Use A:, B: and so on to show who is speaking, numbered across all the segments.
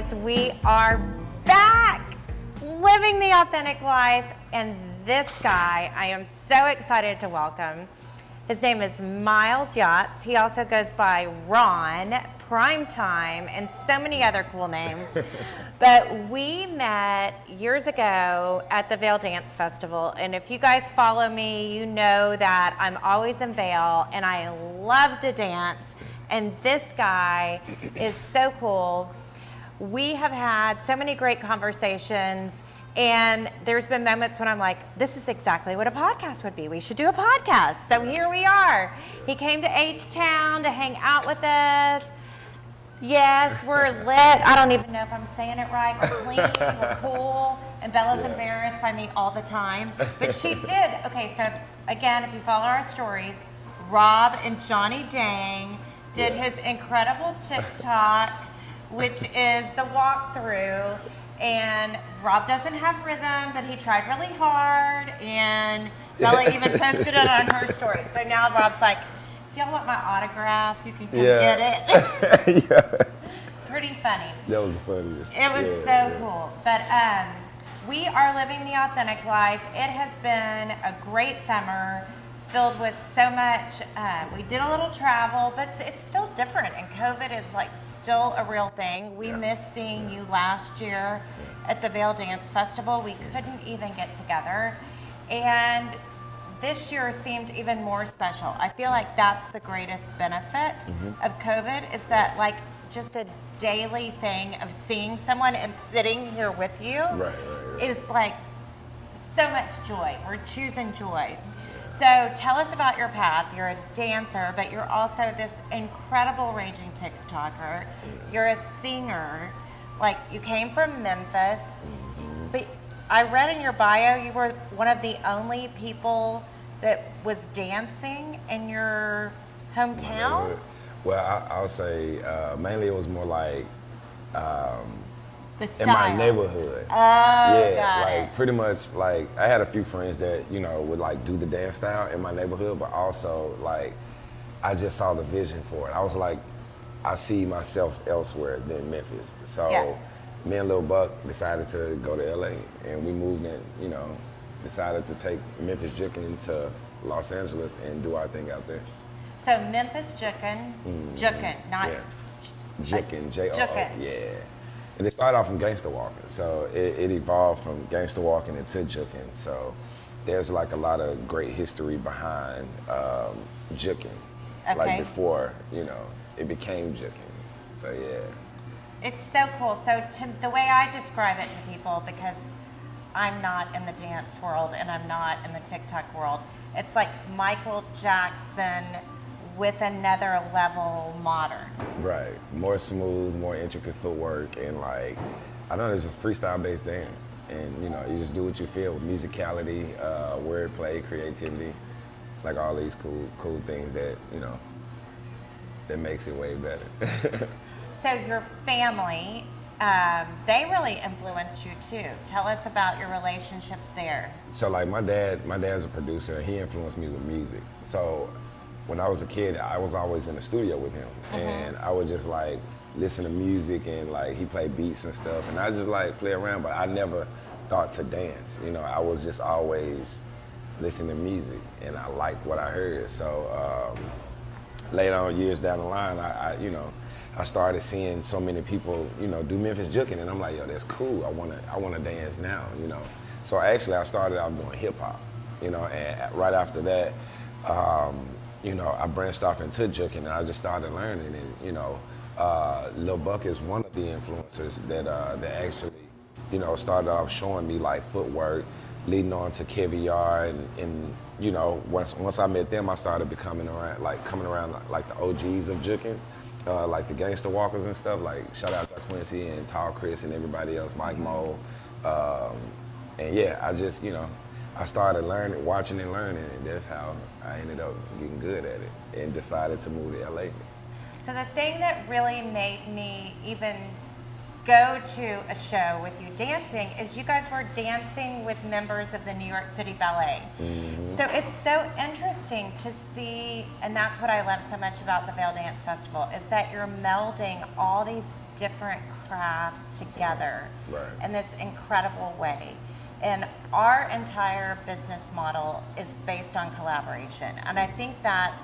A: guys, we are back living the authentic life, and this guy I am so excited to welcome. His name is Myles Yachts. He also goes by Ron, Primetime, and so many other cool names. But we met years ago at the Vail Dance Festival, and if you guys follow me, you know that I'm always in Vail, and I love to dance, and this guy is so cool. We have had so many great conversations, and there's been moments when I'm like, this is exactly what a podcast would be. We should do a podcast. So here we are. He came to H-Town to hang out with us. Yes, we're lit. I don't even know if I'm saying it right. We're clean, we're cool, and Bella's embarrassed by me all the time. But she did. Okay, so again, if you follow our stories, Rob and Johnny Dang did his incredible TikTok, which is the walkthrough. And Rob doesn't have rhythm, but he tried really hard. And Bella even posted it on her story. So now Rob's like, if y'all want my autograph, you can come get it. Pretty funny.
B: That was the funniest.
A: It was so cool. But we are living the authentic life. It has been a great summer filled with so much. We did a little travel, but it's still different. And COVID is like still a real thing. We missed seeing you last year at the Vail Dance Festival. We couldn't even get together. And this year seemed even more special. I feel like that's the greatest benefit of COVID, is that like just a daily thing of seeing someone and sitting here with you is like so much joy. We're choosing joy. So tell us about your path. You're a dancer, but you're also this incredible raging TikToker. You're a singer. Like, you came from Memphis, but I read in your bio you were one of the only people that was dancing in your hometown?
B: Well, I'll say mainly it was more like
A: the style.
B: in my neighborhood. Pretty much like I had a few friends that, you know, would like do the dance style in my neighborhood, but also like I just saw the vision for it. I was like, I see myself elsewhere than Memphis. So me and Lil Buck decided to go to LA, and we moved in, you know, decided to take Memphis Jukin to Los Angeles and do our thing out there.
A: So Memphis Jukin, not
B: Jukin, J-O-O,
A: Jukin.
B: yeah. And it started off from gangster walking, so it evolved from gangster walking into Jukin. So there's like a lot of great history behind Jukin, like before, you know, it became Jukin. So yeah. It's
A: so cool. So the way I describe it to people, because I'm not in the dance world and I'm not in the TikTok world, it's like Michael Jackson with another level modern.
B: Right, more smooth, more intricate footwork, and like, I don't know, it's just freestyle based dance. And you know, you just do what you feel with musicality, wordplay, creativity, like all these cool things that, you know, that makes it way better.
A: So your family, they really influenced you too. Tell us about your relationships there.
B: So like my dad's a producer, and he influenced me with music. So when I was a kid, I was always in the studio with him, and I would just like listen to music, and like he played beats and stuff, and I just like play around, but I never thought to dance. You know, I was just always listening to music, and I liked what I heard. So later on, years down the line, I started seeing so many people, you know, do Memphis Jukin, and I'm like, yo, that's cool. I wanna dance now, you know. So actually, I started out doing hip hop, you know, and right after that, you know, I branched off into Jukin, and I just started learning. And you know, Lil Buck is one of the influencers that actually, you know, started off showing me like footwork, leading on to Caviar, and you know, once I met them, I started coming around like the OGs of Jukin. Like the gangster walkers and stuff, like shout out to Quincy and Tall Chris and everybody else, Mike Mo. And yeah, I just, you know, I started learning, watching and learning, and that's how I ended up getting good at it and decided to move to LA.
A: So the thing that really made me even go to a show with you dancing is you guys were dancing with members of the New York City Ballet. So it's so interesting to see, and that's what I love so much about the Vail Dance Festival, is that you're melding all these different crafts together
B: Right.
A: in this incredible way. And our entire business model is based on collaboration. And I think that's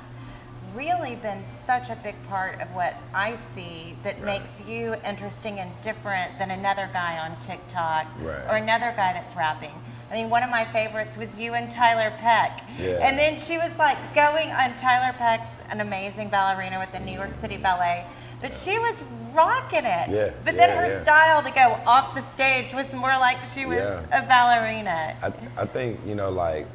A: really been such a big part of what I see that
B: Right.
A: makes you interesting and different than another guy on TikTok
B: Right.
A: or another guy that's rapping. I mean, one of my favorites was you and Tyler Peck.
B: Yeah.
A: And then she was like going on Tyler Peck's an amazing ballerina with the New York City Ballet, but she was rocking it.
B: Yeah,
A: But then
B: yeah,
A: her
B: yeah.
A: style to go off the stage was more like she was
B: Yeah.
A: a ballerina.
B: I think, you know, like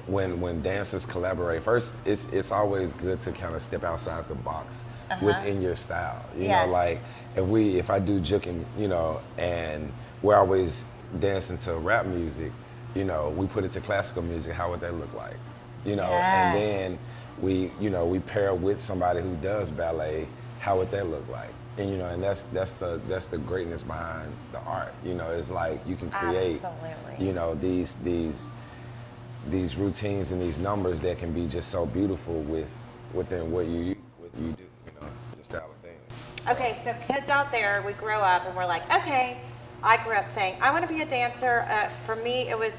B: when dancers collaborate, first it's always good to kind of step outside the box within your style. You
A: Yes.
B: know, like if I do juking, you know, and we're always dancing to rap music, you know, we put it to classical music, how would that look like? You know, and
A: Yes.
B: then we pair with somebody who does ballet, how would that look like? And you know, and that's the greatness behind the art. You know, it's like you can create,
A: Absolutely.
B: you know, these routines and these numbers that can be just so beautiful within what you do, you know, your style of dance.
A: Okay, so kids out there, we grow up and we're like, okay, I grew up saying, I want to be a dancer. For me, I was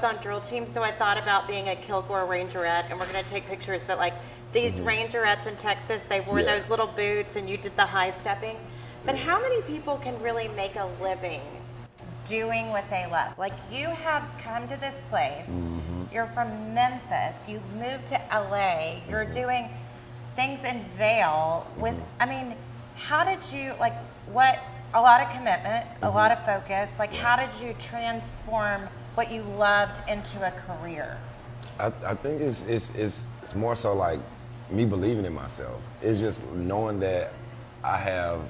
A: on drill team, so I thought about being a Kilgore Rangerette, and we're going to take pictures, but like these Rangerettes in Texas, they wore
B: Yeah.
A: those little boots and you did the high stepping. But how many people can really make a living doing what they love? Like, you have come to this place, you're from Memphis, you moved to LA, you're doing things in Vail with, I mean, how did you, like, what, a lot of commitment, a lot of focus, like, how did you transform what you loved into a career?
B: I think it's more so like me believing in myself. It's just knowing that I have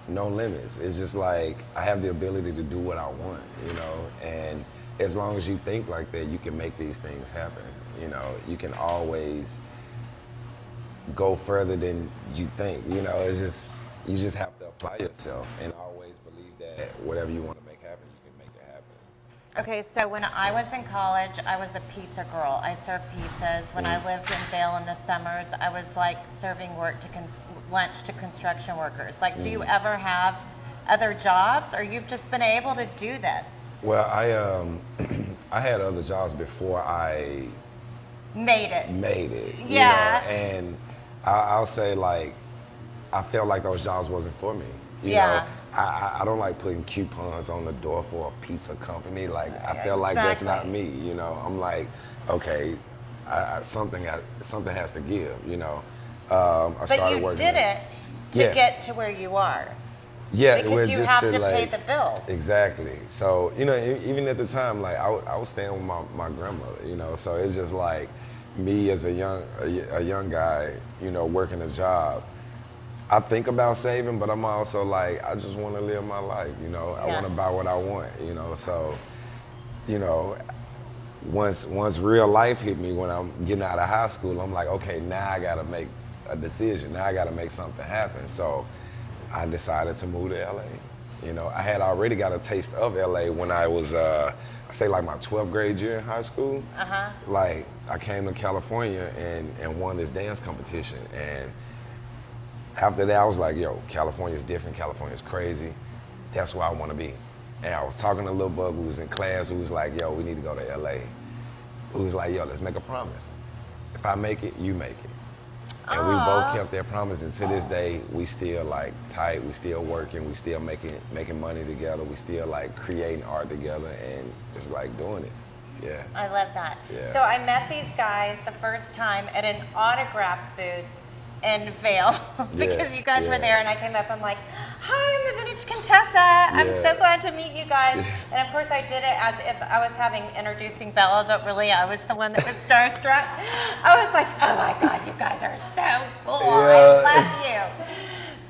B: no limits. It's just like I have the ability to do what I want, you know, and as long as you think like that, you can make these things happen. You know, you can always go further than you think. You know, it's just, you just have to apply yourself and always believe that whatever you want to make happen, you can make it happen.
A: Okay, so when I was in college, I was a pizza girl. I served pizzas. When I lived in Vail in the summers, I was like serving lunch to construction workers. Like, do you ever have other jobs, or you've just been able to do this?
B: Well, I had other jobs before I
A: Made it.
B: you
A: Yeah.
B: know, and I'll say, like, I felt like those jobs wasn't for me. You
A: Yeah.
B: know, I don't like putting coupons on the door for a pizza company. Like, I feel like that's not me. You know, I'm like, okay, something has to give. You know, I
A: But
B: started
A: you
B: working.
A: did it to
B: Yeah.
A: get to where you are.
B: Yeah,
A: Because
B: well,
A: you
B: just
A: have
B: to
A: to pay
B: like,
A: the bills.
B: Exactly. So, you know, even at the time, like I was staying with my grandmother, you know, so it's just like me as a young guy, you know, working a job. I think about saving, but I'm also like, I just want to live my life, you know. I
A: Yeah.
B: want to buy what I want, you know. So, you know, once real life hit me when I'm getting out of high school, I'm like, okay, now I got to make a decision. Now I got to make something happen. So I decided to move to LA. You know, I had already got a taste of LA when I was, I say like my 12th grade year in high school. Like, I came to California and won this dance competition. And after that, I was like, yo, California's different, California's crazy. That's where I want to be. And I was talking to Lil Bug, who was in class, who was like, yo, we need to go to LA. Who was like, yo, let's make a promise. If I make it, you make it. And we both kept that promise, and to this day, we still like tight, we still working, we still making money together, we still like creating art together and just like doing it. Yeah.
A: I love that.
B: Yeah.
A: So I met these guys the first time at an autograph booth in Vail because you guys were there, and I came up, I'm like, hi, I'm the Vintage Contessa. I'm so glad to meet you guys. And of course I did it as if I was introducing Bella, but really I was the one that was starstruck. I was like, oh my God, you guys are so cool. I love you.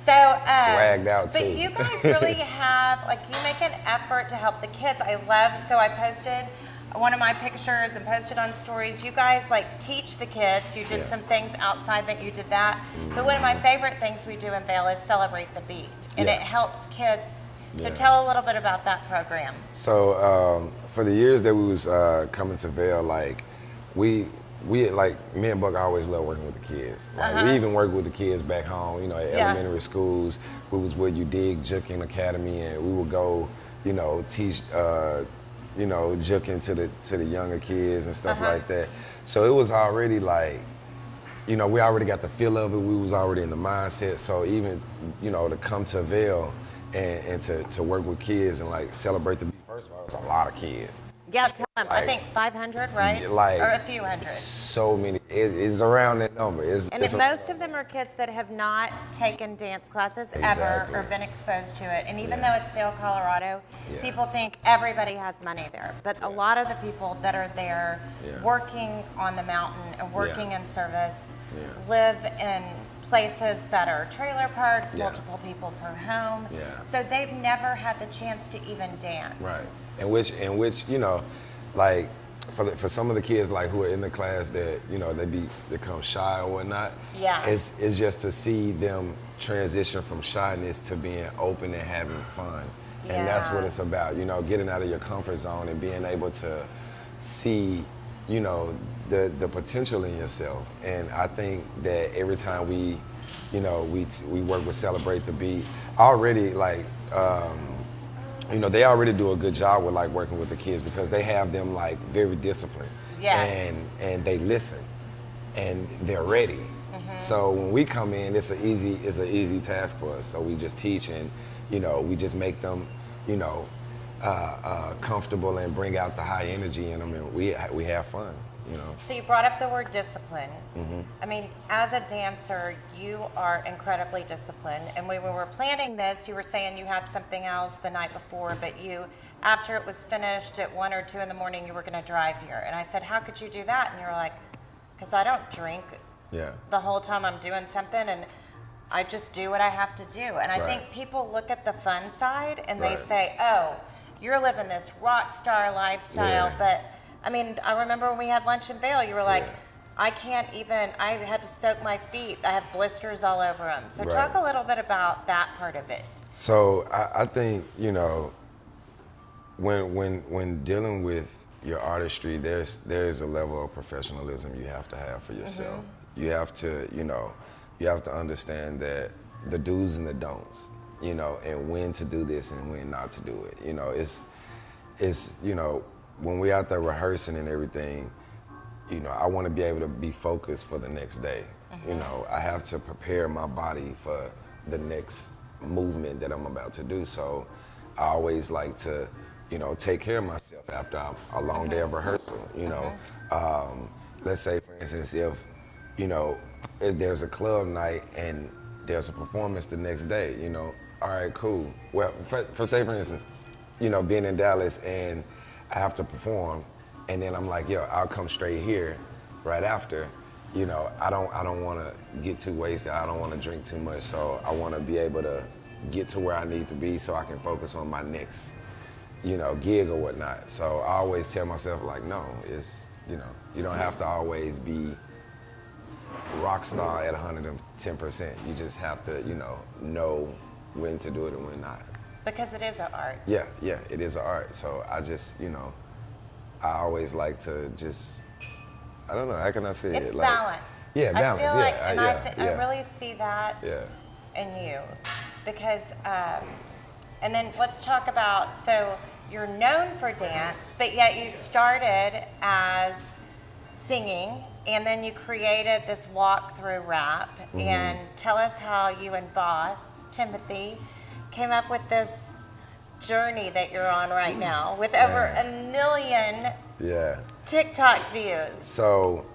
A: So,
B: Swagged out
A: but
B: too.
A: you guys really have, like, you make an effort to help the kids. I loved, so I posted one of my pictures and posted on stories. You guys like teach the kids. You did some things outside that you did that. But one of my favorite things we do in Vail is celebrate the beat. And it helps kids. So tell a little bit about that program.
B: So for the years that we was coming to Vail, like we me and Buck always love working with the kids. Like we even work with the kids back home, you know, at elementary schools. We was with You Dig Juking Academy, and we would go, you know, teach, you know, juking to the younger kids and stuff like that. So it was already like, you know, we already got the feel of it. We was already in the mindset. So even, you know, to come to Vail and to work with kids and like celebrate the beat. First of all, it's a lot of kids.
A: Yeah, tell them. Like, I think 500, right?
B: Like
A: or a few hundred.
B: So many. It's around that number.
A: Most of them are kids that have not taken dance classes ever or been exposed to it. And even though it's Vail, Colorado, people think everybody has money there. But a lot of the people that are there working on the mountain and working in service live in places that are trailer parks, multiple people per home. So they've never had the chance to even dance.
B: Right. In which, you know, like for some of the kids like who are in the class that, you know, they become shy or whatnot. It's just to see them transition from shyness to being open and having fun. And that's what it's about, you know, getting out of your comfort zone and being able to see, you know, the potential in yourself. And I think that every time we work with Celebrate the Beat, already like, you know, they already do a good job with like working with the kids because they have them like very disciplined. And they listen and they're ready. So when we come in, it's an easy task for us. So we just teach and, you know, we just make them, you know, comfortable and bring out the high energy in them, and we have fun, you know.
A: So you brought up the word discipline. I mean, as a dancer, you are incredibly disciplined. And when we were planning this, you were saying you had something else the night before, but you, after it was finished at 1 or 2 in the morning, you were going to drive here. And I said, how could you do that? And you were like, because I don't drink the whole time I'm doing something, and I just do what I have to do. And I think people look at the fun side and they say, oh, you're living this rock star lifestyle. But I mean, I remember when we had lunch in Vail, you were like, I can't even, I had to soak my feet. I have blisters all over them. So talk a little bit about that part of it.
B: So I think, you know, when dealing with your artistry, there's a level of professionalism you have to have for yourself. You have to, you know, you have to understand that the do's and the don'ts, you know, and when to do this and when not to do it. You know, it's you know, when we're out there rehearsing and everything, you know, I want to be able to be focused for the next day. You know, I have to prepare my body for the next movement that I'm about to do. So I always like to, you know, take care of myself after a long day of rehearsal, you know. Let's say, for instance, if, you know, if there's a club night and there's a performance the next day, you know, all right, cool. Well, for say, for instance, you know, being in Dallas and I have to perform, and then I'm like, yo, I'll come straight here right after. You know, I don't want to get too wasted. I don't want to drink too much. So I want to be able to get to where I need to be so I can focus on my next, you know, gig or whatnot. So I always tell myself, like, no, it's, you know, you don't have to always be rock star at 110%. You just have to, you know when to do it and when not.
A: Because it is an art.
B: Yeah, it is an art. So I just, you know, I always like to just, I don't know, how can I say it?
A: It's
B: like,
A: balance.
B: Yeah, balance,
A: I feel like,
B: yeah.
A: and I really see that in you. Because, and then let's talk about, so you're known for dance, but yet you started as singing, and then you created this walkthrough rap. And tell us how you and Boss, Timothy, came up with this journey that you're on right now with over 1 million TikTok views.
B: So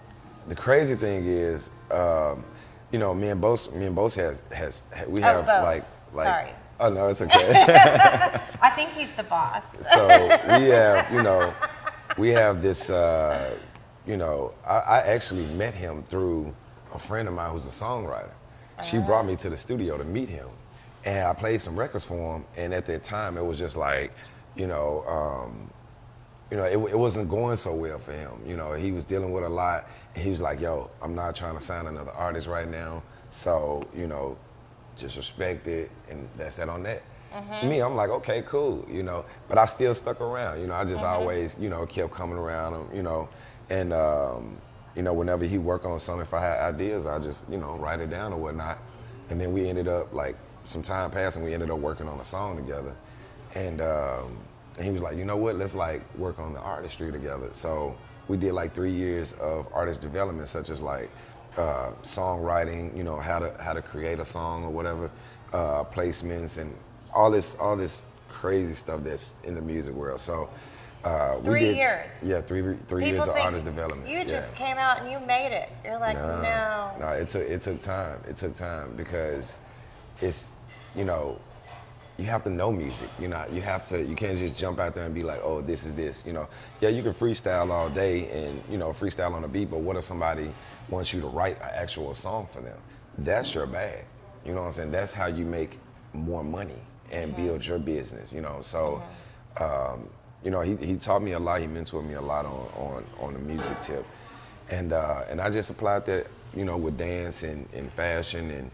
B: the crazy thing is, you know, me and Bose have like
A: sorry.
B: Oh no, it's okay.
A: I think he's the boss.
B: So we have, you know, we have this, you know, I actually met him through a friend of mine who's a songwriter. She brought me to the studio to meet him. And I played some records for him, and at that time it was just like, you know, it wasn't going so well for him. You know, he was dealing with a lot, and he was like, yo, I'm not trying to sign another artist right now, so, you know, just respect it, and that's that on that. Me, I'm like, okay, cool, you know, but I still stuck around, you know, I just always, you know, kept coming around him, you know, and whenever he work on something, if I had ideas, I just, write it down or whatnot. And then we ended up, like, some time passed and we ended up working on a song together. And he was like, you know what, let's like work on the artistry together. So we did like 3 years of artist development, such as like songwriting, how to create a song or whatever, placements and all this crazy stuff that's in the music world. So
A: 3 years.
B: Yeah, three years of artist development.
A: You just came out and you made it. You're like, no.
B: No, it took time. It took time because it's, you have to know music. You can't just jump out there and be like, oh, this is this. Yeah, you can freestyle all day and freestyle on a beat, but what if somebody wants you to write an actual song for them? That's your bag. You know what I'm saying? That's how you make more money and build your business. So. He taught me a lot. He mentored me a lot on the music tip, and I just applied that with dance and fashion, and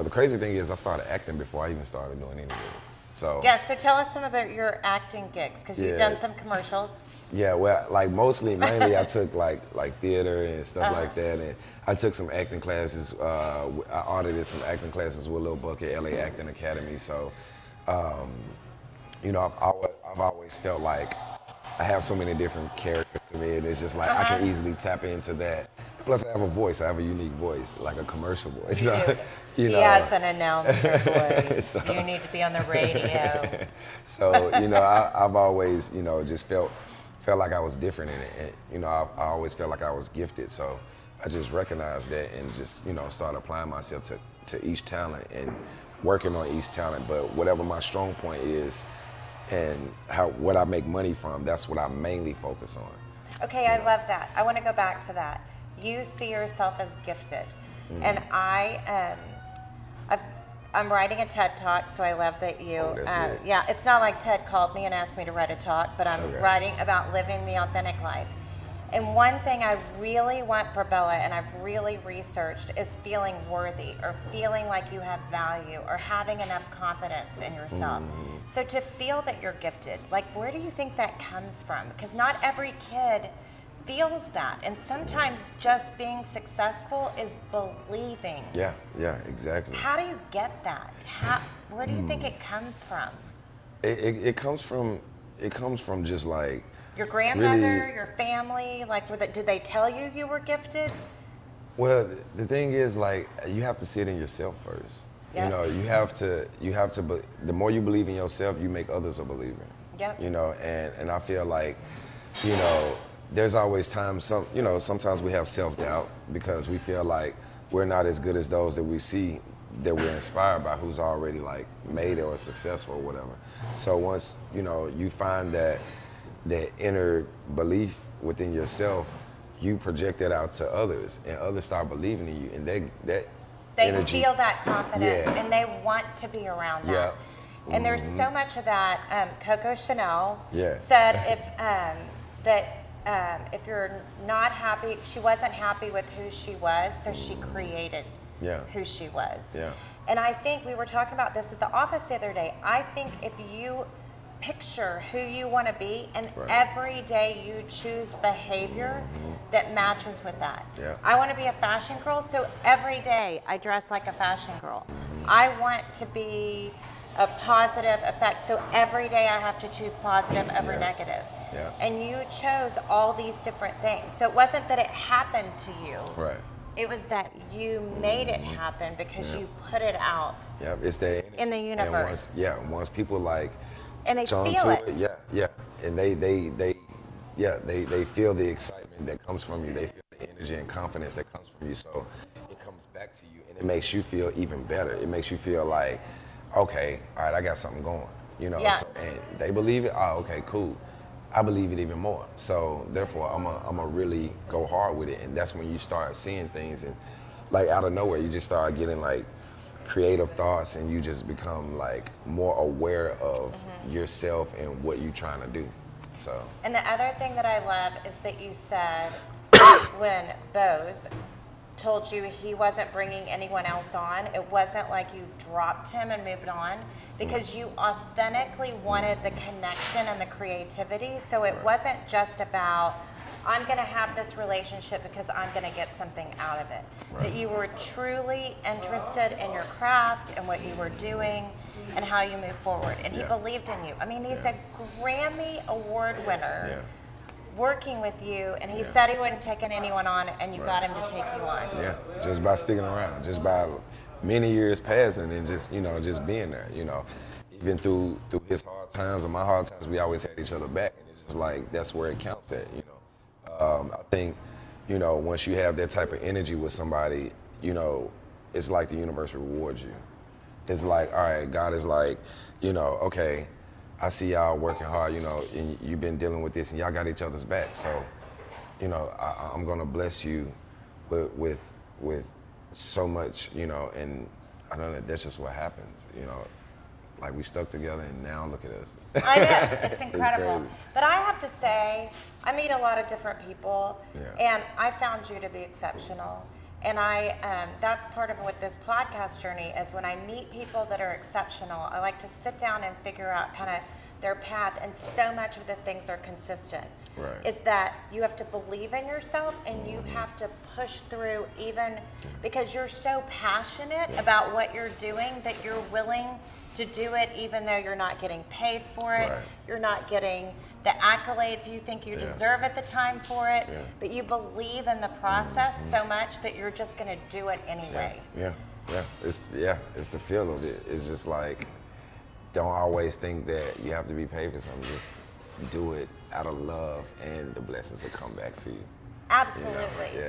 B: the crazy thing is I started acting before I even started doing any of this. So
A: so tell us some about your acting gigs because you've done some commercials.
B: Yeah, well, like mainly I took like theater and stuff like that, and I took some acting classes. I audited some acting classes with Lil Buck at LA Acting Academy. So. I've always felt like I have so many different characters to me, and it's just like I can easily tap into that. Plus, I have a voice. I have a unique voice, like a commercial voice. So,
A: he has an announcer voice. So, you need to be on the radio.
B: So, I've always, just felt like I was different in it, and I always felt like I was gifted. So, I just recognized that and just, started applying myself to each talent and working on each talent. But whatever my strong point is, and what I make money from, that's what I mainly focus on.
A: Okay, I love that. I want to go back to that. You see yourself as gifted, and I'm writing a TED Talk, so I love that you. It's not like Ted called me and asked me to write a talk, but I'm writing about living the authentic life. And one thing I really want for Bella, and I've really researched, is feeling worthy or feeling like you have value or having enough confidence in yourself. So to feel that you're gifted, like where do you think that comes from? Because not every kid feels that. And sometimes just being successful is believing.
B: Yeah, exactly.
A: How do you get that? Where do you think it comes from?
B: It comes from just like,
A: your grandmother, your family, like, did they tell you you were gifted?
B: Well, the thing is, like, you have to see it in yourself first.
A: Yep.
B: You have to, the more you believe in yourself, you make others a believer.
A: Yep.
B: And I feel like, there's always times, sometimes we have self-doubt because we feel like we're not as good as those that we see that we're inspired by who's already, like, made it or successful or whatever. So once, you find that inner belief within yourself, you project that out to others, and others start believing in you, and they energy,
A: feel that confidence, and they want to be around that. And there's so much of that. Coco Chanel said if you're not happy, she wasn't happy with who she was, so she created who she was.
B: Yeah.
A: And I think we were talking about this at the office the other day. I think if you picture who you want to be, and every day you choose behavior that matches with that.
B: Yeah.
A: I want to be a fashion girl, so every day I dress like a fashion girl. I want to be a positive effect, so every day I have to choose positive over negative.
B: Yeah.
A: And you chose all these different things. So it wasn't that it happened to you.
B: Right.
A: It was that you made it happen because you put it out.
B: Yeah, it's the
A: in the universe.
B: Once people like
A: and they feel it.
B: And they feel the excitement that comes from you. They feel the energy and confidence that comes from you. So it comes back to you, and it makes you feel even better. It makes you feel like, okay, all right, I got something going. So, and they believe it. Oh, okay, cool. I believe it even more. So therefore, I'm a really go hard with it, and that's when you start seeing things, and like out of nowhere, you just start getting like creative thoughts, and you just become like more aware of yourself and what you're trying to do. So.
A: And the other thing that I love is that you said when Bose told you he wasn't bringing anyone else on, it wasn't like you dropped him and moved on, because you authentically wanted the connection and the creativity. So it wasn't just about I'm going to have this relationship because I'm going to get something out of it. Right. That you were truly interested in your craft and what you were doing and how you move forward. And he believed in you. I mean, he's a Grammy Award winner working with you, and he said he wouldn't take anyone on, and you got him to take you on.
B: Yeah, just by sticking around, just by many years passing and just, just being there, Even through his hard times and my hard times, we always had each other back. And it's just like, that's where it counts at, I think, once you have that type of energy with somebody, it's like the universe rewards you. It's like, all right, God is like, okay, I see y'all working hard, and you've been dealing with this and y'all got each other's back. So, I'm gonna bless you with so much, and I don't know, that's just what happens, Like we stuck together and now look at us.
A: I know, it's incredible. But I have to say, I meet a lot of different people and I found you to be exceptional. And that's part of what this podcast journey is. When I meet people that are exceptional, I like to sit down and figure out kind of their path, and so much of the things are consistent. Right. Is that you have to believe in yourself and you have to push through, even because you're so passionate about what you're doing that you're willing to do it even though you're not getting paid for it. Right. You're not getting the accolades you think you deserve at the time for it, but you believe in the process so much that you're just going to do it anyway. It's the feel of it. It's just like, don't always think that you have to be paid for something. Just do it out of love and the blessings will come back to you. Absolutely.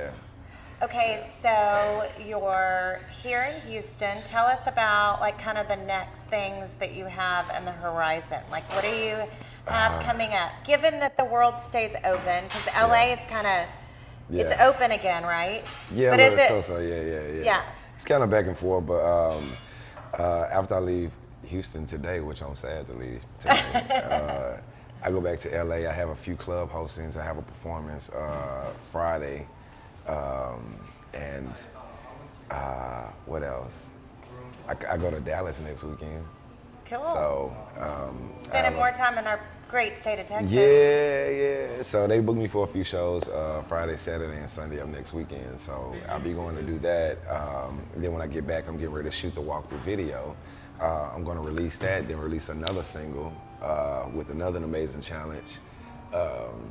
A: Okay, so you're here in Houston. Tell us about like kind of the next things that you have in the horizon. Like, what do you have coming up? Given that the world stays open, because LA is kind of, it's open again, right?
B: Yeah, but is it? Yeah. It's kind of back and forth, but after I leave Houston today, which I'm sad to leave today, I go back to LA. I have a few club hostings. I have a performance Friday. And what else? I go to Dallas next weekend.
A: Cool.
B: So
A: spending more time in our great state of Texas.
B: Yeah. So they booked me for a few shows Friday, Saturday, and Sunday of next weekend. So I'll be going to do that. Then when I get back, I'm getting ready to shoot the walkthrough video. I'm going to release that, then release another single with another amazing challenge.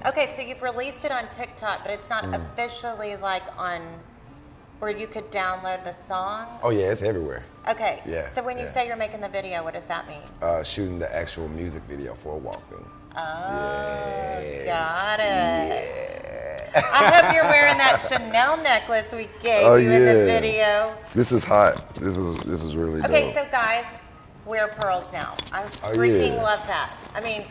A: Okay, so you've released it on TikTok, but it's not officially like on where you could download the song?
B: Oh yeah, it's everywhere.
A: Okay.
B: Yeah.
A: So when you say you're making the video, what does that mean?
B: Shooting the actual music video for a walkthrough.
A: Oh, got it. Yeah. I hope you're wearing that Chanel necklace we gave you in the video.
B: This is hot. This is really dope.
A: Okay, so guys, wear pearls now. I freaking love that. I mean,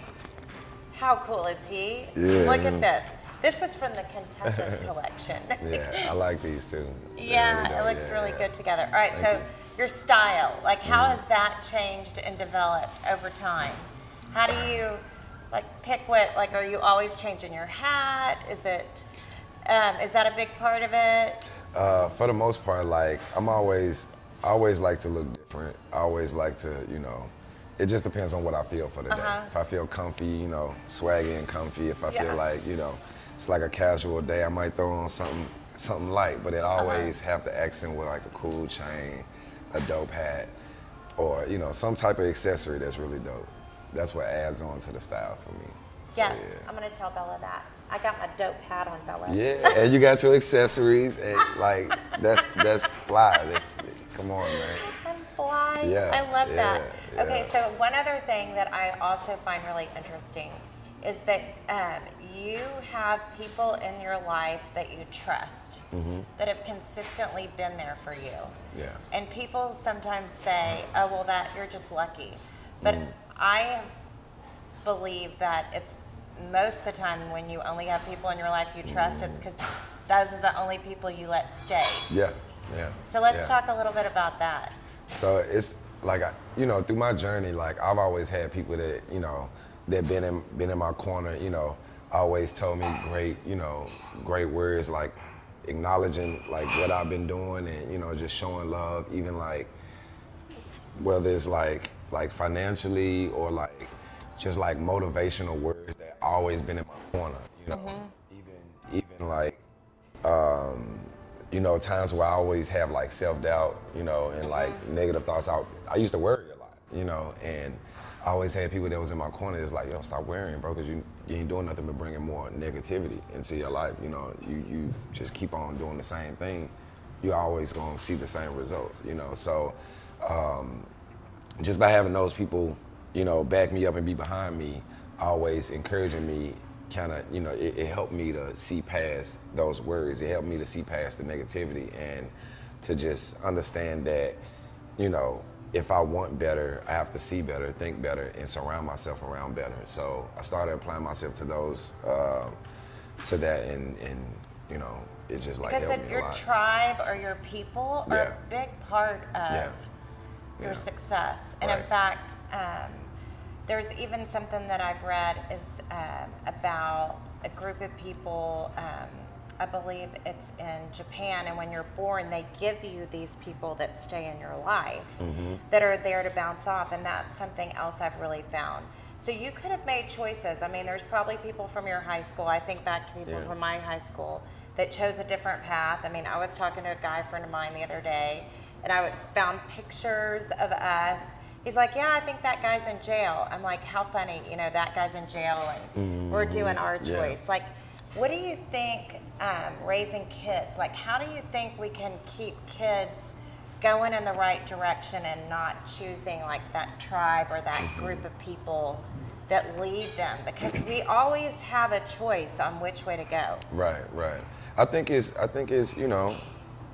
A: how cool is he? Yeah. Look at this. This was from the Contessa's collection.
B: Yeah, I like these too.
A: Yeah, it looks really good together. All right, so your style, like how has that changed and developed over time? How do you like pick what, like are you always changing your hat? Is that a big part of it?
B: For the most part, like I always like to look different. I always like to, it just depends on what I feel for the day. If I feel comfy, swaggy and comfy. If I feel like, it's like a casual day, I might throw on something light, but it always have to accent with like a cool chain, a dope hat, or some type of accessory that's really dope. That's what adds on to the style for me. So,
A: I'm gonna tell Bella that. I got my dope hat on, Bella.
B: Yeah, and you got your accessories, and like that's fly. Come on, man.
A: I'm fly.
B: Yeah,
A: I love that.
B: Yeah.
A: Okay, so one other thing that I also find really interesting is that you have people in your life that you trust that have consistently been there for you.
B: Yeah.
A: And people sometimes say, "Oh, well, that you're just lucky," but I believe that it's most of the time when you only have people in your life you trust, it's because those are the only people you let stay.
B: Yeah.
A: So let's talk a little bit about that.
B: So it's like, through my journey, like I've always had people that, that been in my corner, always told me great words, like acknowledging like what I've been doing and, just showing love, even like, whether it's like financially or like, just like motivational words that always been in my corner, even even like, you know, times where I always have like self-doubt, you know, and like negative thoughts. I used to worry a lot, you know, and I always had people that was in my corner that's like, yo, stop worrying, bro, because you ain't doing nothing but bringing more negativity into your life. You know, you just keep on doing the same thing, you're always gonna see the same results, you know. So just by having those people, you know, back me up and be behind me, always encouraging me, kind of, you know, it helped me to see past those worries. It helped me to see past the negativity and to just understand that, you know, if I want better, I have to see better, think better, and surround myself around better. So I started applying myself to those, to that, and you know, it just like
A: because
B: helped me a
A: your
B: lot.
A: tribe or your people are a big part of your success. And in fact, there's even something that I've read is about a group of people, I believe it's in Japan, and when you're born, they give you these people that stay in your life that are there to bounce off, and that's something else I've really found. So you could have made choices. I mean, there's probably people from your high school, I think back to people from my high school, that chose a different path. I mean, I was talking to a guy friend of mine the other day, and I found pictures of us. He's like, yeah, I think that guy's in jail. I'm like, how funny, you know, that guy's in jail and we're doing our choice. Like, what do you think, raising kids, like how do you think we can keep kids going in the right direction and not choosing like that tribe or that group of people that lead them? Because we always have a choice on which way to go.
B: Right. I think it's, you know,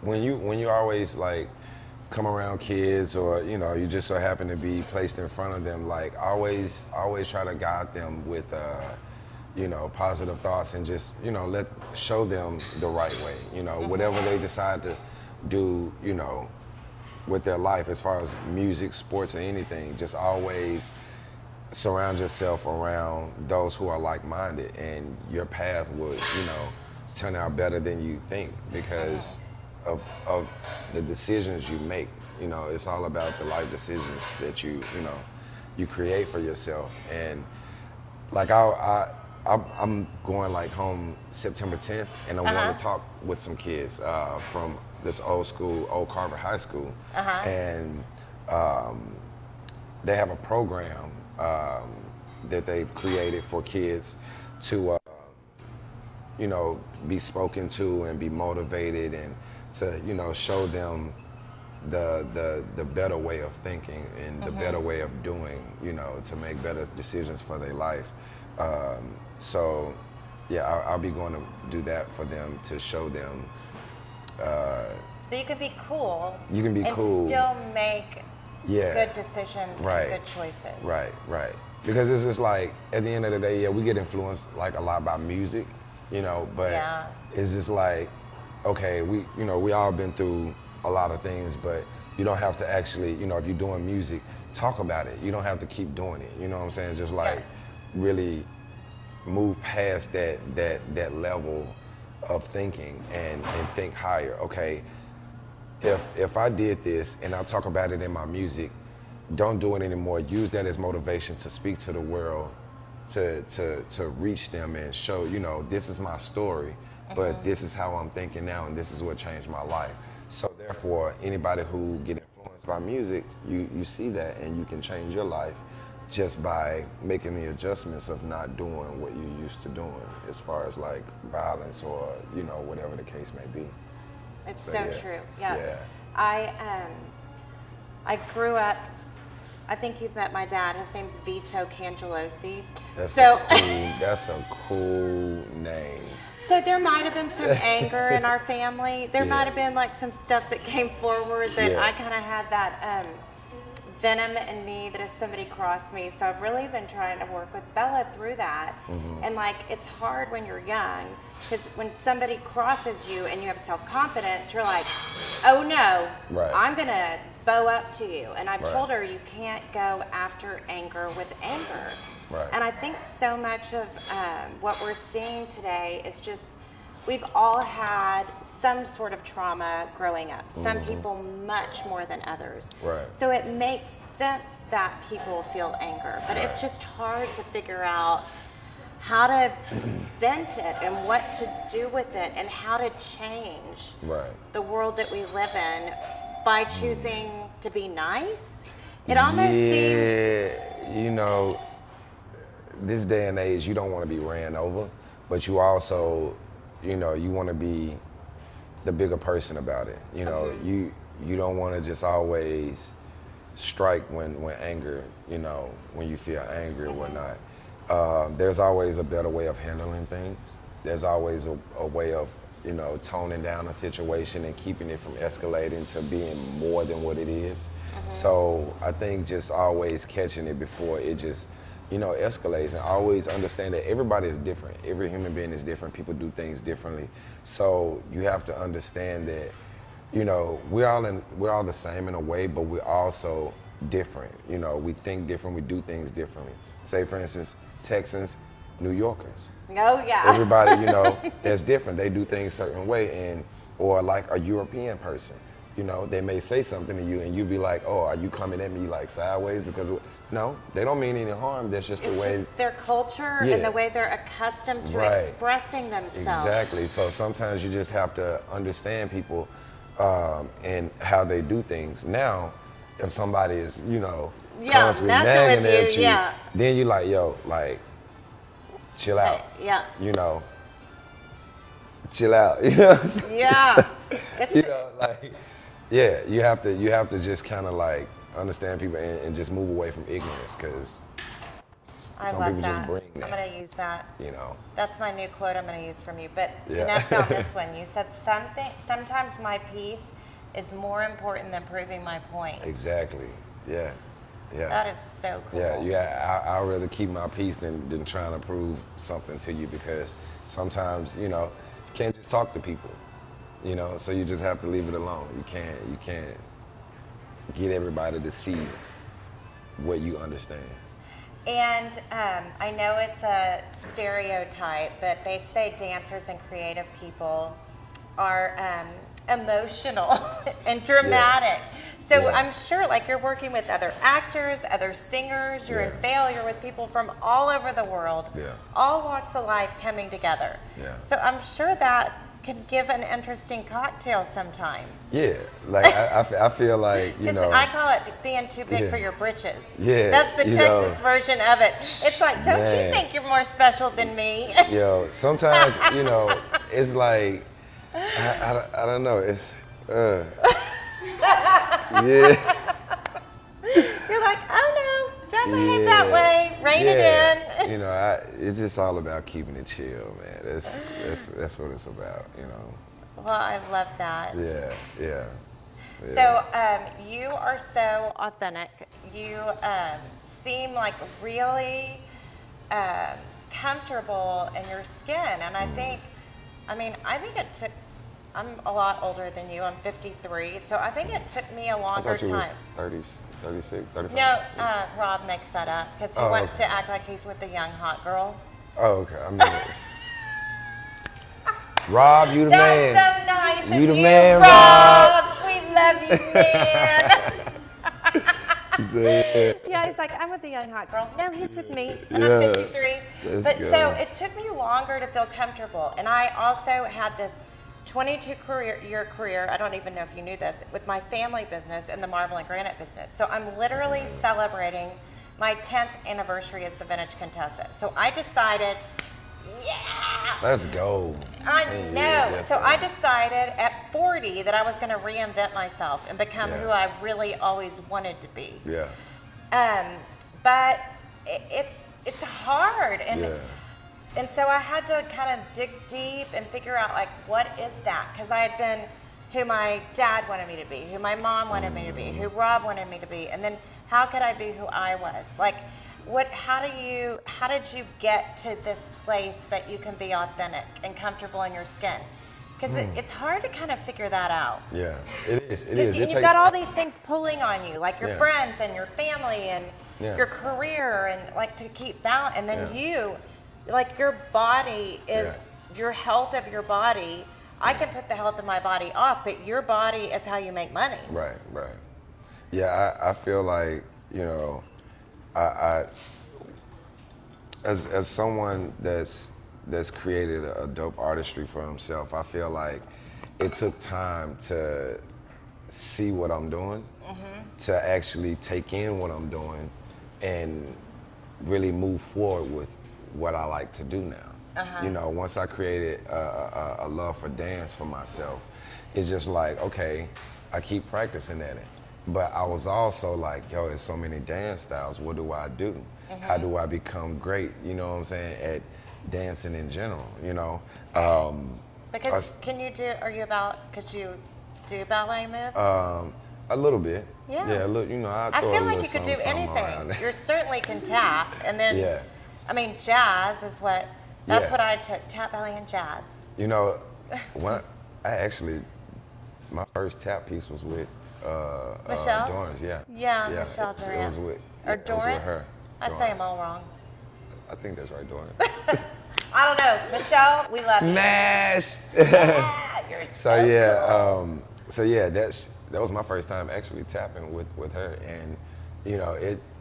B: when you always like come around kids, or you know, you just so happen to be placed in front of them, like always try to guide them with you know, positive thoughts, and just, you know, show them the right way, you know, whatever they decide to do, you know, with their life as far as music, sports, or anything. Just always surround yourself around those who are like-minded, and your path would, you know, turn out better than you think, because of the decisions you make. You know, it's all about the life decisions that you know, you create for yourself. And like I'm going like home September 10th, and I'm going to talk with some kids from this old Carver High School, and they have a program that they've created for kids to, you know, be spoken to and be motivated, and to, you know, show them the better way of thinking and the better way of doing, you know, to make better decisions for their life. So yeah, I'll be going to do that for them, to show them
A: that you can be cool.
B: You can be cool.
A: And still make good decisions and good choices.
B: Right. Because it's just like, at the end of the day, we get influenced like a lot by music, you know, but it's just like, okay, we all been through a lot of things, but you don't have to actually, you know, if you're doing music, talk about it. You don't have to keep doing it. You know what I'm saying? Just like really move past that level of thinking and think higher. Okay, if I did this and I talk about it in my music, don't do it anymore. Use that as motivation to speak to the world, to reach them and show, you know, this is my story, but this is how I'm thinking now, and this is what changed my life. So therefore, anybody who get influenced by music, you see that, and you can change your life just by making the adjustments of not doing what you used to doing, as far as like violence or, you know, whatever the case may be.
A: It's so true. Yeah. I grew up, I think you've met my dad. His name's Vito Cangelosi.
B: That's a cool name.
A: So there might have been some anger in our family. There might have been like some stuff that came forward that I kind of had that venom in me, that if somebody crossed me. So I've really been trying to work with Bella through that. And like, it's hard when you're young, because when somebody crosses you and you have self-confidence, you're like, oh no, I'm gonna bow up to you. And I've told her, you can't go after anger with anger. And I think so much of what we're seeing today is just, we've all had some sort of trauma growing up. Some people much more than others. So it makes sense that people feel anger, but it's just hard to figure out how to vent it and what to do with it and how to change the world that we live in by choosing to be nice. It almost seems,
B: you know, this day and age, you don't want to be ran over, but you also, you know, you want to be the bigger person about it. You know, you don't want to just always strike when anger, you know, when you feel angry or whatnot. There's always a better way of handling things. There's always a way of, you know, toning down a situation and keeping it from escalating to being more than what it is. So I think just always catching it before it just, you know, escalates, and always understand that everybody is different. Every human being is different. People do things differently. So you have to understand that, you know, we're all the same in a way, but we're also different. You know, we think different, we do things differently. Say, for instance, Texans, New Yorkers.
A: Oh yeah.
B: Everybody, you know, that's different. They do things a certain way, or like a European person. You know, they may say something to you and you be like, oh, are you coming at me like sideways? Because no, they don't mean any harm. That's just the way.
A: It's just their culture and the way they're accustomed to expressing themselves.
B: Exactly. So sometimes you just have to understand people and how they do things. Now, if somebody is, you know, constantly nagging at you, then you like, yo, like, chill out. You know, chill out. You know what I'm saying? You know, like, you have to just kind of like understand people and just move away from ignorance, because some people just bring that.
A: I'm going to use that.
B: You know.
A: That's my new quote I'm going to use from you. But to next on this one, you said sometimes my peace is more important than proving my point.
B: Exactly. Yeah.
A: That is so cool.
B: I'd rather keep my peace than trying to prove something to you, because sometimes, you know, you can't just talk to people, you know, so you just have to leave it alone. You can't get everybody to see what you understand.
A: And I know it's a stereotype, but they say dancers and creative people are emotional and dramatic. So I'm sure, like, you're working with other actors, other singers, you're in failure with people from all over the world, all walks of life coming together. So I'm sure that can give an interesting cocktail sometimes.
B: Yeah, like I feel like, you know.
A: I call it being too big for your britches.
B: Yeah.
A: That's the Texas version of it. It's like, don't you think you're more special than me?
B: Yo, sometimes, you know, it's like, I don't know, it's,
A: You're like, oh no, don't behave that way, rein it in.
B: You know, it's just all about keeping it chill, man. That's what it's about, you know.
A: Well, I love that.
B: Yeah.
A: So you are so authentic. You seem like really comfortable in your skin, and I think it took. I'm a lot older than you. I'm 53, so I think it took me a longer time.
B: I thought you was 36, 35.
A: No, Rob makes that up because he wants to act like he's with a young hot girl.
B: Oh, okay. I mean, Rob, you the man.
A: That's so nice of
B: You the man, Rob.
A: We love you, man. Yeah, he's like, I'm with the young hot girl. No, he's with me, and I'm 53. But so it took me longer to feel comfortable, and I also had this 22-year career, I don't even know if you knew this, with my family business and the marble and granite business. So I'm literally celebrating my 10th anniversary as the Vintage Contessa. So I decided,
B: let's go.
A: I know. So I decided at 40 that I was going to reinvent myself and become who I really always wanted to be. But it's hard. And so I had to kind of dig deep and figure out, like, what is that? Because I had been who my dad wanted me to be, who my mom wanted me to be, who Rob wanted me to be, and then how could I be who I was? Like, how did you get to this place that you can be authentic and comfortable in your skin? Because it's hard to kind of figure that out.
B: Yeah, it is. It is.
A: You've got all these things pulling on you, like your friends and your family and your career, and like to keep balance, and then you. Like, your body is your health of your body. I can put the health of my body off, but your body is how you make money.
B: Right. Yeah, I feel like, you know, as someone that's created a dope artistry for himself, I feel like it took time to see what I'm doing, to actually take in what I'm doing, and really move forward with what I like to do now. You know, once I created a love for dance for myself, it's just like, okay, I keep practicing at it. But I was also like, yo, there's so many dance styles, what do I do? How do I become great, you know what I'm saying, at dancing in general, you know?
A: Because could you do ballet moves?
B: A little bit.
A: Yeah.
B: Yeah, look, you know,
A: I feel like you could do anything. You certainly can tap, and then,
B: Yeah.
A: I mean, jazz is that's
B: Yeah.
A: what I took, tap, ballet, and jazz.
B: You know, my first tap piece was with
A: Michelle?
B: Dorrance, yeah.
A: Yeah, Michelle
B: it was
A: Durant.
B: with,
A: Or
B: it was with
A: Dorrance?
B: her.
A: I say them all wrong.
B: I think that's right, Dorrance.
A: I don't know. Michelle, we love you.
B: Mash!
A: Yeah, you're so
B: So yeah, that was my first time actually tapping with her, and you know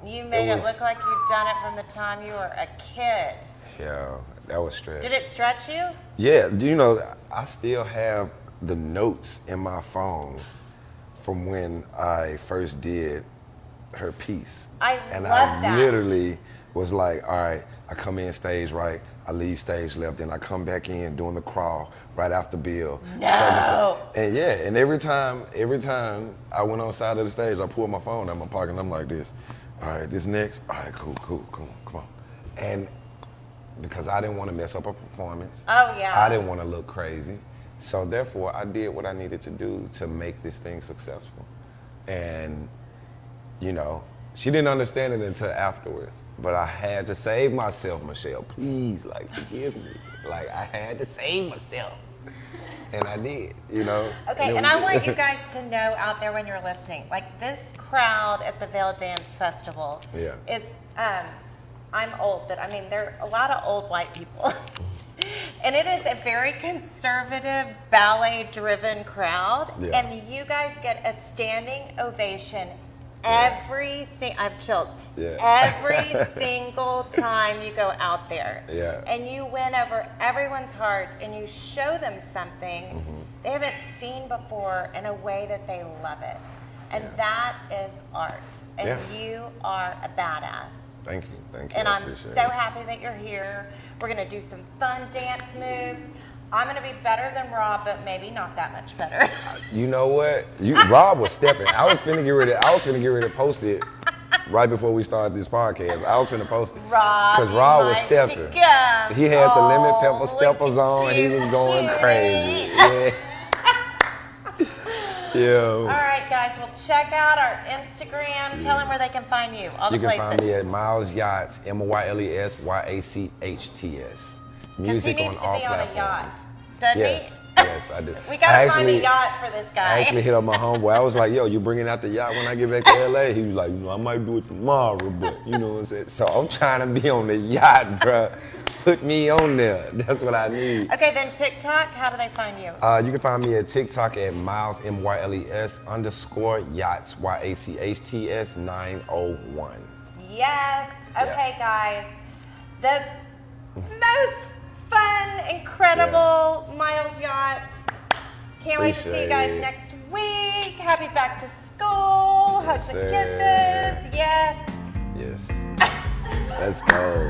A: You made it look like you'd done it from the time you were a kid.
B: Yeah, that was stress.
A: Did it stretch you?
B: Yeah, you know, I still have the notes in my phone from when I first did her piece.
A: I
B: and
A: love that.
B: I literally was like, all right, I come in stage right, I leave stage left, then I come back in doing the crawl right after Bill.
A: No.
B: And yeah, and every time I went on side of the stage, I pulled my phone out of my pocket and I'm like this. All right, this next. All right, cool, come on. And because I didn't want to mess up a performance.
A: Oh, yeah.
B: I didn't want to look crazy. So therefore, I did what I needed to do to make this thing successful. And, you know, she didn't understand it until afterwards. But I had to save myself, Michelle. Please, like, forgive me. Like, I had to save myself. And I did, you know.
A: Okay, and I want you guys to know out there when you're listening, like this crowd at the Vail Dance Festival is, I'm old, but I mean, there are a lot of old white people. And it is a very conservative, ballet-driven crowd.
B: Yeah.
A: And you guys get a standing ovation I have chills.
B: Yeah.
A: Every single time you go out there.
B: Yeah.
A: And you win over everyone's hearts and you show them something they haven't seen before in a way that they love it. And that is art. And you are a badass.
B: Thank you.
A: And I'm so happy that you're here. We're gonna do some fun dance moves. I'm gonna be better than Rob, but maybe not that much better.
B: You know what? Rob was stepping. I was finna get ready to post it right before we started this podcast. I was finna post it. Because Rob was stepping. He had the lemon pepper steppers on. He was going crazy. Yeah.
A: All right, guys. Well, check out our Instagram. Tell them where they can find you. All the
B: You can
A: places.
B: find me at Myles Yachts, Myles Yachts. Music on all platforms.
A: Doesn't
B: Yes,
A: he?
B: yes, I do.
A: We gotta find a yacht for this guy.
B: I actually hit up my homeboy. I was like, yo, you bringing out the yacht when I get back to LA? He was like, you know, I might do it tomorrow, but you know what I'm saying? So I'm trying to be on the yacht, bruh. Put me on there. That's what I need.
A: Okay, then TikTok, how do they find you?
B: You can find me at TikTok at Myles, Myles _ Yachts, Yachts 901.
A: Yes. Okay, guys. The most fun, incredible Myles Yachts. Can't wait to see you guys next week. Happy back to school. Hugs and kisses. Yes.
B: Yes. Let's go.